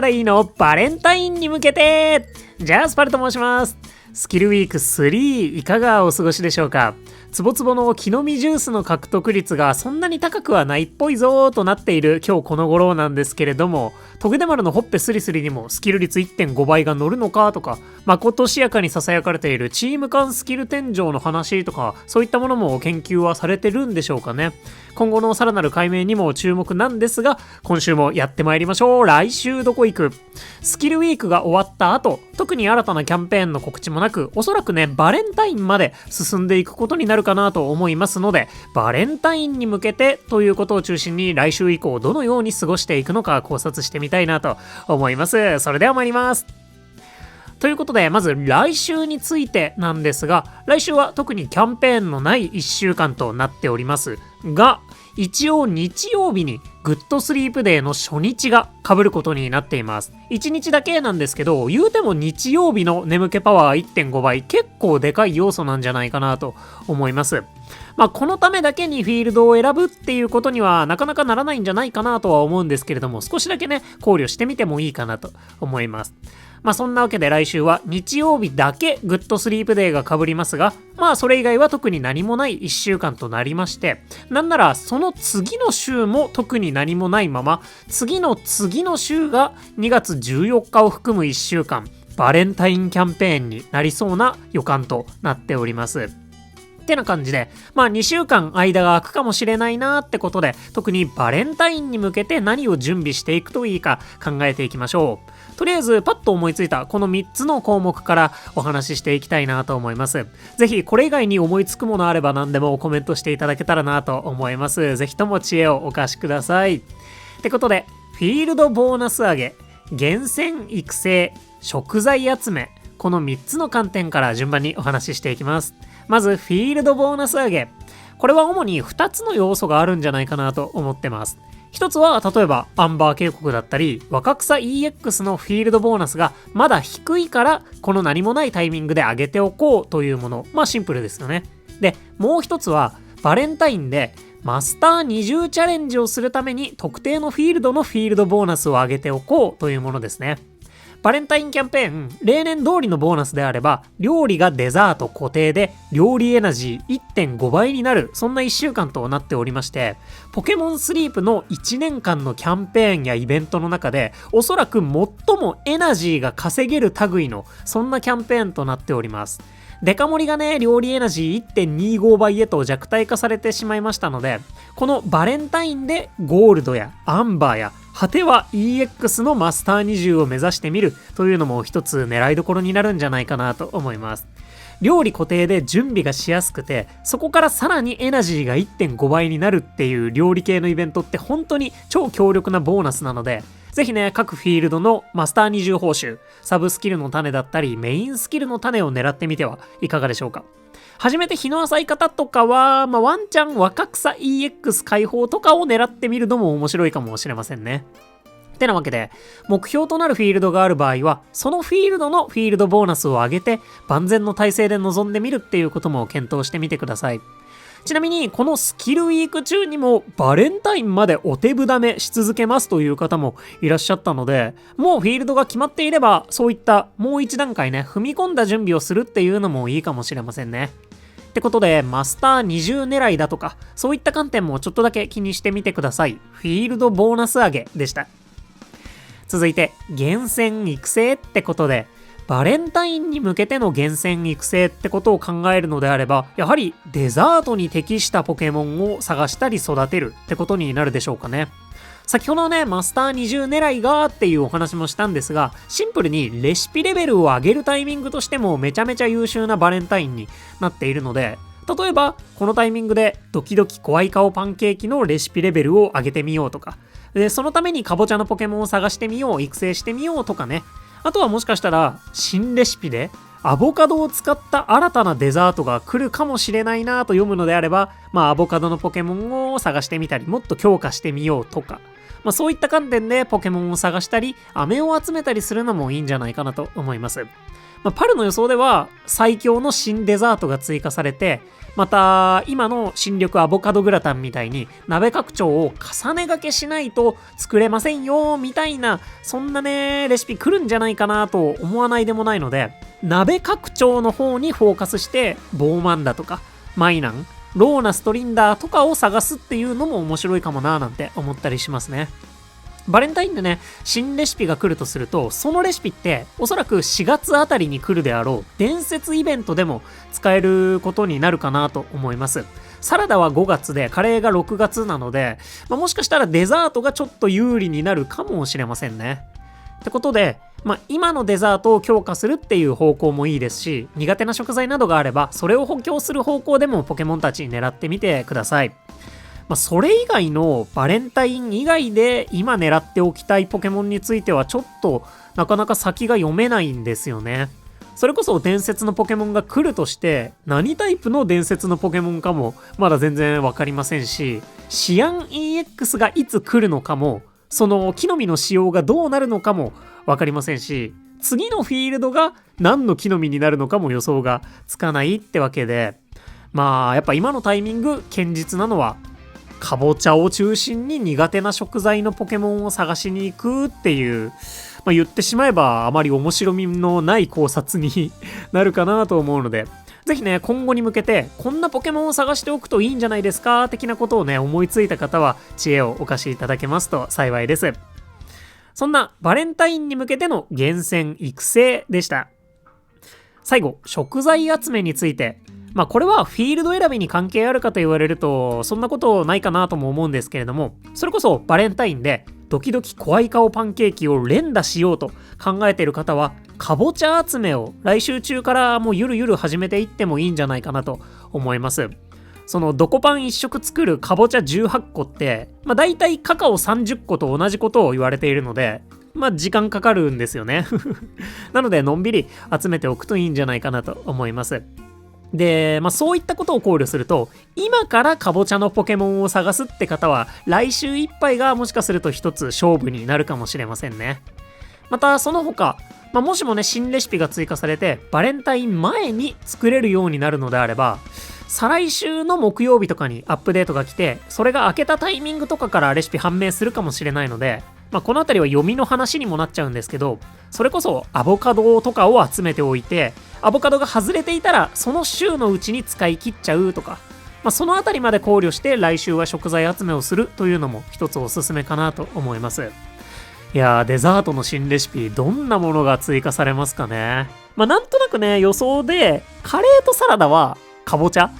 らいいのバレンタインに向けて。じゃあスパルと申します。スキルウィーク3いかがお過ごしでしょうか。つぼつぼの木の実ジュースの獲得率がそんなに高くはないっぽいぞーとなっている今日この頃なんですけれども、トゲデマルのほっぺスリスリにもスキル率 1.5 倍が乗るのかとか、まことしやかに囁かれているチーム間スキル天井の話とか、そういったものも研究はされてるんでしょうかね。今後のさらなる解明にも注目なんですが、今週もやってまいりましょう。来週どこ行く？スキルウィークが終わった後、特に新たなキャンペーンの告知もなく、おそらくねバレンタインまで進んでいくことになるかなと思いますので、バレンタインに向けてということを中心に来週以降どのように過ごしていくのか考察してみたいなと思います。それでは参ります。ということで、まず来週についてなんですが、来週は特にキャンペーンのない1週間となっておりますが、一応日曜日にグッドスリープデーの初日が被ることになっています。1日だけなんですけど、言うても日曜日の眠気パワー 1.5 倍、結構でかい要素なんじゃないかなと思います。このためだけにフィールドを選ぶっていうことにはなかなかならないんじゃないかなとは思うんですけれども、少しだけね考慮してみてもいいかなと思います。そんなわけで来週は日曜日だけグッドスリープデーが被りますが、それ以外は特に何もない1週間となりまして、なんならその次の週も特に何もないまま、次の次の週が2月14日を含む1週間、バレンタインキャンペーンになりそうな予感となっております。ってな感じで、2週間間が空くかもしれないなーってことで、特にバレンタインに向けて何を準備していくといいか考えていきましょう。とりあえずパッと思いついたこの3つの項目からお話ししていきたいなと思います。ぜひこれ以外に思いつくものあれば何でもコメントしていただけたらなと思います。ぜひとも知恵をお貸しください。ってことで、フィールドボーナス上げ、厳選育成、食材集め、この3つの観点から順番にお話ししていきます。まずフィールドボーナス上げ、これは主に2つの要素があるんじゃないかなと思ってます。一つは例えばアンバー渓谷だったり若草 EX のフィールドボーナスがまだ低いからこの何もないタイミングで上げておこうというもの。シンプルですよね。で、もう一つはバレンタインでマスター20チャレンジをするために特定のフィールドのフィールドボーナスを上げておこうというものですね。バレンタインキャンペーン、例年通りのボーナスであれば、料理がデザート固定で、料理エナジー 1.5 倍になる、そんな1週間となっておりまして、ポケモンスリープの1年間のキャンペーンやイベントの中で、おそらく最もエナジーが稼げる類の、そんなキャンペーンとなっております。デカ盛りがね、料理エナジー 1.25 倍へと弱体化されてしまいましたので、このバレンタインでゴールドやアンバーや果ては EX のマスター20を目指してみるというのも一つ狙いどころになるんじゃないかなと思います。料理固定で準備がしやすくて、そこからさらにエナジーが 1.5 倍になるっていう料理系のイベントって本当に超強力なボーナスなので、ぜひね、各フィールドのマスター20報酬、サブスキルの種だったりメインスキルの種を狙ってみてはいかがでしょうか。初めて日の浅い方とかは、ワンチャン若草 EX 解放とかを狙ってみるのも面白いかもしれませんね。ってなわけで、目標となるフィールドがある場合は、そのフィールドのフィールドボーナスを上げて、万全の体制で臨んでみるっていうことも検討してみてください。ちなみに、このスキルウィーク中にもバレンタインまでお手ぶめし続けますという方もいらっしゃったので、もうフィールドが決まっていれば、そういったもう一段階ね、踏み込んだ準備をするっていうのもいいかもしれませんね。ってことで、マスター20狙いだとか、そういった観点もちょっとだけ気にしてみてください。フィールドボーナス上げでした。続いて、厳選育成ってことで、バレンタインに向けての厳選育成ってことを考えるのであれば、やはりデザートに適したポケモンを探したり育てるってことになるでしょうかね。先ほどね、マスター20狙いがっていうお話もしたんですが、シンプルにレシピレベルを上げるタイミングとしてもめちゃめちゃ優秀なバレンタインになっているので、例えばこのタイミングでドキドキ怖い顔パンケーキのレシピレベルを上げてみようとか、でそのためにカボチャのポケモンを探してみよう、育成してみようとかね。あとはもしかしたら新レシピでアボカドを使った新たなデザートが来るかもしれないなと読むのであれば、アボカドのポケモンを探してみたり、もっと強化してみようとか、そういった観点でポケモンを探したり、飴を集めたりするのもいいんじゃないかなと思います。パルの予想では最強の新デザートが追加されて、また今の新緑アボカドグラタンみたいに鍋拡張を重ねがけしないと作れませんよみたいな、そんなねレシピ来るんじゃないかなと思わないでもないので、鍋拡張の方にフォーカスしてボーマンダとかマイナン、ローナストリンダーとかを探すっていうのも面白いかもなーなんて思ったりしますね。バレンタインでね、新レシピが来るとすると、そのレシピっておそらく4月あたりに来るであろう伝説イベントでも使えることになるかなと思います。サラダは5月でカレーが6月なので、もしかしたらデザートがちょっと有利になるかもしれませんね。ってことで、今のデザートを強化するっていう方向もいいですし、苦手な食材などがあればそれを補強する方向でもポケモンたちに狙ってみてください。それ以外のバレンタイン以外で今狙っておきたいポケモンについてはちょっとなかなか先が読めないんですよね。それこそ伝説のポケモンが来るとして何タイプの伝説のポケモンかもまだ全然わかりませんし、シアン EX がいつ来るのかも、その木の実の使用がどうなるのかもわかりませんし、次のフィールドが何の木の実になるのかも予想がつかないってわけで、やっぱ今のタイミング堅実なのはかぼちゃを中心に苦手な食材のポケモンを探しに行くっていう、言ってしまえばあまり面白みのない考察になるかなと思うので、ぜひね今後に向けてこんなポケモンを探しておくといいんじゃないですか的なことをね思いついた方は知恵をお貸しいただけますと幸いです。そんなバレンタインに向けての厳選育成でした。最後、食材集めについて。これはフィールド選びに関係あるかと言われるとそんなことないかなとも思うんですけれども、それこそバレンタインでドキドキ怖い顔パンケーキを連打しようと考えている方は、かぼちゃ集めを来週中からもうゆるゆる始めていってもいいんじゃないかなと思います。そのドコパン1食作るかぼちゃ18個って、だいたいカカオ30個と同じことを言われているので、時間かかるんですよねなのでのんびり集めておくといいんじゃないかなと思います。で、そういったことを考慮すると、今からかぼちゃのポケモンを探すって方は来週いっぱいがもしかすると一つ勝負になるかもしれませんね。またその他、もしもね新レシピが追加されてバレンタイン前に作れるようになるのであれば、再来週の木曜日とかにアップデートが来て、それが明けたタイミングとかからレシピ判明するかもしれないので、このあたりは読みの話にもなっちゃうんですけど、それこそアボカドとかを集めておいて、アボカドが外れていたらその週のうちに使い切っちゃうとか、そのあたりまで考慮して来週は食材集めをするというのも一つおすすめかなと思います。いやー、デザートの新レシピどんなものが追加されますかね。なんとなくね予想でカレーとサラダはかぼちゃ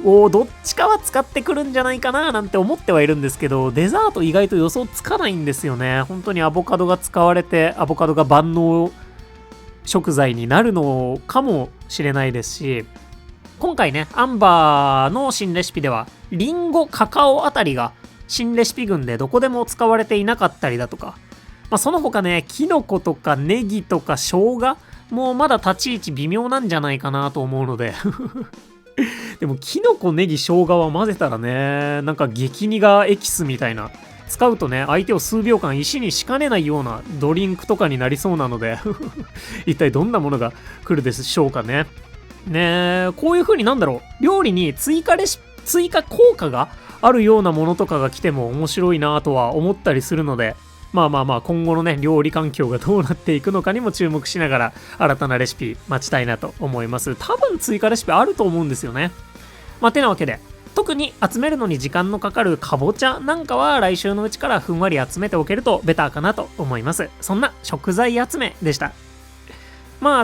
をどっちかは使ってくるんじゃないかななんて思ってはいるんですけど、デザート意外と予想つかないんですよね。本当にアボカドが使われてアボカドが万能食材になるのかもしれないですし、今回ねアンバーの新レシピではリンゴ、カカオあたりが新レシピ群でどこでも使われていなかったりだとか、その他ねキノコとかネギとか生姜もまだ立ち位置微妙なんじゃないかなと思うのででもキノコ、ネギ、生姜は混ぜたらね、なんか激苦エキスみたいな、使うとね相手を数秒間石にしかねないようなドリンクとかになりそうなので一体どんなものが来るでしょうかね。こういう風に料理に追加効果があるようなものとかが来ても面白いなとは思ったりするので、今後のね料理環境がどうなっていくのかにも注目しながら新たなレシピ待ちたいなと思います。多分追加レシピあると思うんですよね。てなわけで、特に集めるのに時間のかかるかぼちゃなんかは来週のうちからふんわり集めておけるとベターかなと思います。そんな食材集めでした。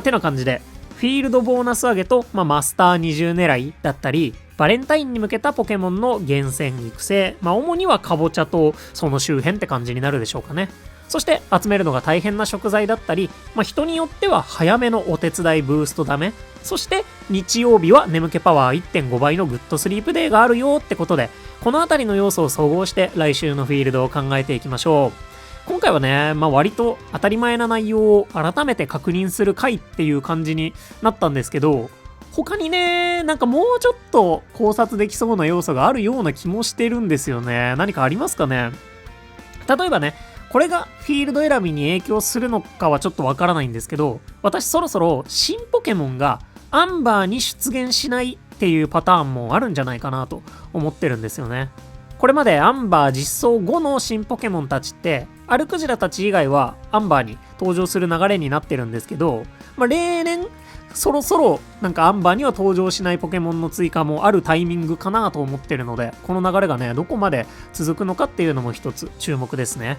てな感じでフィールドボーナス上げと、マスター20狙いだったり、バレンタインに向けたポケモンの厳選育成、主にはかぼちゃとその周辺って感じになるでしょうかね。そして集めるのが大変な食材だったり、人によっては早めのお手伝いブーストダメ、そして日曜日は眠気パワー 1.5 倍のグッドスリープデーがあるよってことで、このあたりの要素を総合して来週のフィールドを考えていきましょう。今回はね、割と当たり前な内容を改めて確認する回っていう感じになったんですけど、他にね、なんかもうちょっと考察できそうな要素があるような気もしてるんですよね。何かありますかね。例えばね、これがフィールド選びに影響するのかはちょっとわからないんですけど、私そろそろ新ポケモンがアンバーに出現しないっていうパターンもあるんじゃないかなと思ってるんですよね。これまでアンバー実装後の新ポケモンたちってアルクジラたち以外はアンバーに登場する流れになってるんですけど、例年そろそろなんかアンバーには登場しないポケモンの追加もあるタイミングかなと思ってるので、この流れがねどこまで続くのかっていうのも一つ注目ですね。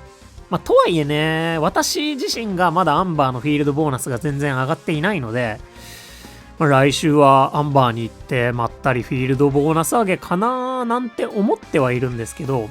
とはいえね、私自身がまだアンバーのフィールドボーナスが全然上がっていないので、来週はアンバーに行ってまったりフィールドボーナス上げかなーなんて思ってはいるんですけど、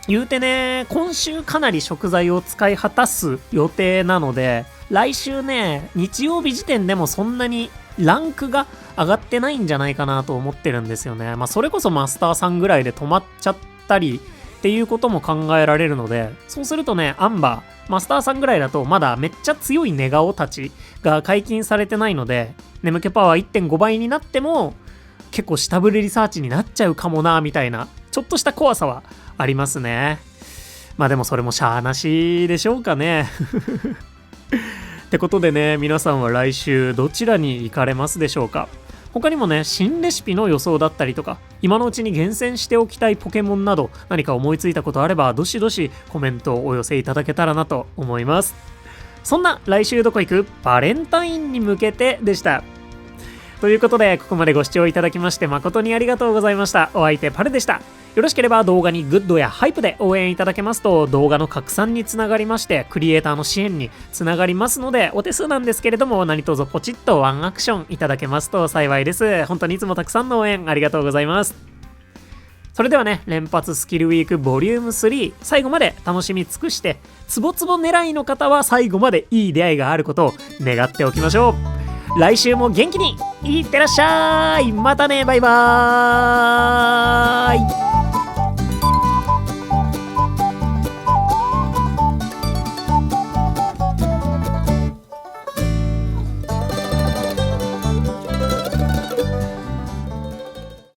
言うてね、今週かなり食材を使い果たす予定なので、来週ね、日曜日時点でもそんなにランクが上がってないんじゃないかなと思ってるんですよね。それこそマスターさんぐらいで止まっちゃったりっていうことも考えられるので、そうするとね、アンバー、マスターさんぐらいだとまだめっちゃ強いネガオたちが解禁されてないので、眠気パワー 1.5 倍になっても結構下振れリサーチになっちゃうかもなみたいなちょっとした怖さはありますね。でもそれもしゃーなしでしょうかねってことでね、皆さんは来週どちらに行かれますでしょうか。他にもね、新レシピの予想だったりとか、今のうちに厳選しておきたいポケモンなど何か思いついたことあればどしどしコメントをお寄せいただけたらなと思います。そんな来週どこ行くバレンタインに向けてでした。ということで、ここまでご視聴いただきまして誠にありがとうございました。お相手パルでした。よろしければ動画にグッドやハイプで応援いただけますと動画の拡散につながりましてクリエイターの支援につながりますので、お手数なんですけれども何卒ポチッとワンアクションいただけますと幸いです。本当にいつもたくさんの応援ありがとうございます。それではね、連発スキルウィークボリューム3、最後まで楽しみ尽くしてツボツボ狙いの方は最後までいい出会いがあることを願っておきましょう。来週も元気にいってらっしゃい。またね、バイバーイ。